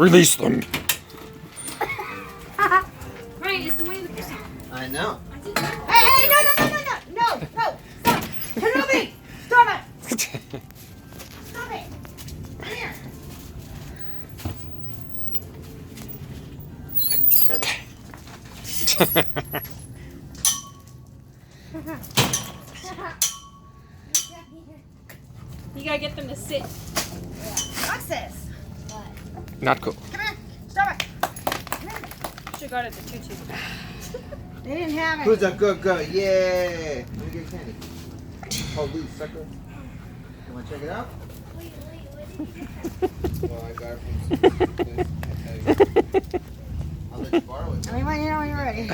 Release them. Right, it's the Winnie the Pooh song. I know. Hey, no, stop. Kenobi, stop it. Stop it. Come here. You gotta get them to sit. What's this? Not cool. Come here. Stop it. Should've got it at the tutu. They didn't have it. Who's a good girl? Yeah. Let me get candy. Hold loose, sucker. You want to check it out? Well, I got it from I'll let you borrow it. Tell me when you know when you're ready.